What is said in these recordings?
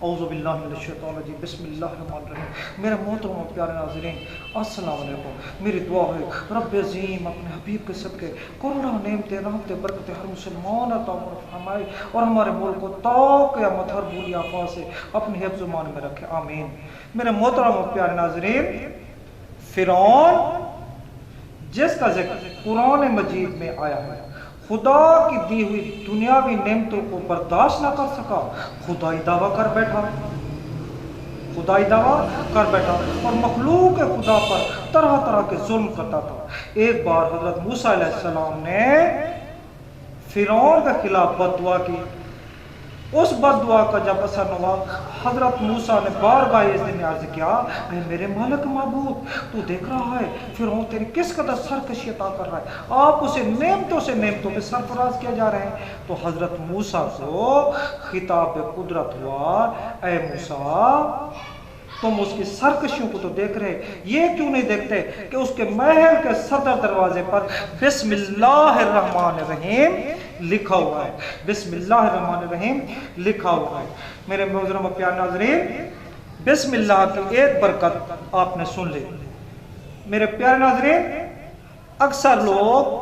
اعوذ باللہ من الشیطان الرجیم، بسم اللہ الرحمن الرحیم۔ میرے محترم اور پیارے ناظرین، السلام علیکم۔ میری دعا ہے رب عظیم اپنے حبیب کے صدقے کروڑوں نعمتیں رحمتیں برکتیں ہر مسلمان عطا فرمائے اور ہمارے ملک کو تا قیامت ہر بری آفات سے اپنے حفظ و امان میں رکھے، آمین۔ میرے محترم اور پیارے ناظرین، فرعون جس کا ذکر قرآن مجید میں آیا ہے، خدا کی دی ہوئی دنیاوی نعمتوں کو برداشت نہ کر سکا، خدائی دعویٰ کر بیٹھا اور مخلوق خدا پر طرح طرح کے ظلم کرتا تھا۔ ایک بار حضرت موسیٰ علیہ السلام نے فرعون کے خلاف بد دعا کی۔ اس بد دعا کا جب اثر نہ ہوا، حضرت موسیٰ نے بارگاہ عزت میں عرض کیا، اے میرے مالک معبود، تو دیکھ رہا ہے فرعون تیری کس قدر سرکشی عطا کر رہا ہے، آپ اسے نعمتوں پہ سرفراز کیا جا رہے ہیں۔ تو حضرت موسیٰ کو خطاب قدرت ہوا، اے موسیٰ تم اس کی سرکشیوں کو تو دیکھ رہے، یہ کیوں نہیں دیکھتے کہ اس کے محل کے صدر دروازے پر بسم اللہ الرحمن الرحیم لکھا ہوا ہے، بسم اللہ الرحمن الرحیم لکھا ہوا ہے۔ میرے محترم و پیارے ناظرین، بسم اللہ کی ایک برکت آپ نے سن لی۔ میرے پیارے ناظرین، اکثر لوگ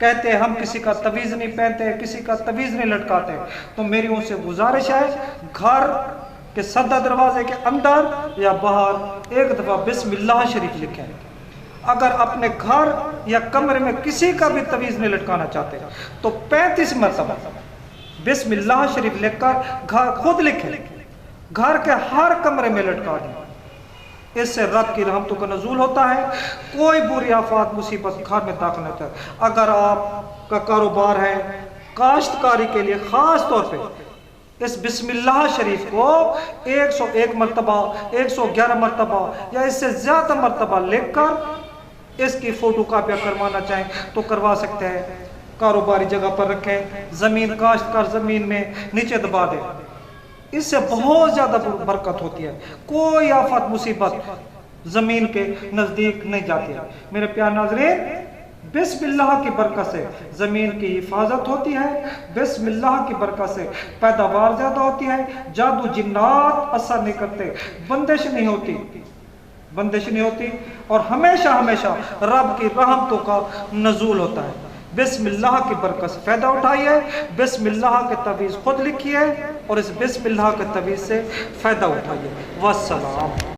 کہتے ہیں ہم کسی کا تعویذ نہیں پہنتے، کسی کا تعویذ نہیں لٹکاتے، تو میری ان سے گزارش ہے، گھر کہ صدر دروازے کے اندر یا باہر ایک دفعہ بسم اللہ شریف لکھیں۔ اگر اپنے گھر یا کمرے میں کسی کا بھی تعویذ نہیں لٹکانا چاہتے تو 35 مرتبہ بسم اللہ شریف لکھ کر گھر خود لکھیں، گھر کے ہر کمرے میں لٹکا دیں۔ اس سے رب کی رحمتوں کا نزول ہوتا ہے، کوئی بری آفات مصیبت گھر میں داخل نہیں ہوتا ہے۔ اگر آپ کا کاروبار ہے، کاشتکاری کے لیے خاص طور پہ اس بسم اللہ شریف کو 101 مرتبہ 111 مرتبہ یا اس سے زیادہ مرتبہ لکھ کر اس کی فوٹو کاپیاں کروانا چاہیں تو کروا سکتے ہیں، کاروباری جگہ پر رکھیں، زمین کاشتکار زمین میں نیچے دبا دیں، اس سے بہت زیادہ برکت ہوتی ہے، کوئی آفت مصیبت زمین کے نزدیک نہیں جاتی ہے۔ میرے پیارے ناظرین، بسم اللہ کی برکت سے زمین کی حفاظت ہوتی ہے، بسم اللہ کی برکت سے پیداوار زیادہ ہوتی ہے، جادو جنات اثر نہیں کرتے، بندش نہیں ہوتی اور ہمیشہ رب کی رحمتوں کا نزول ہوتا ہے۔ بسم اللہ کی برکت سے فائدہ اٹھائیے، بسم اللہ کے تعویذ خود لکھیے اور اس بسم اللہ کے تعویذ سے فائدہ اٹھائیے۔ والسلام۔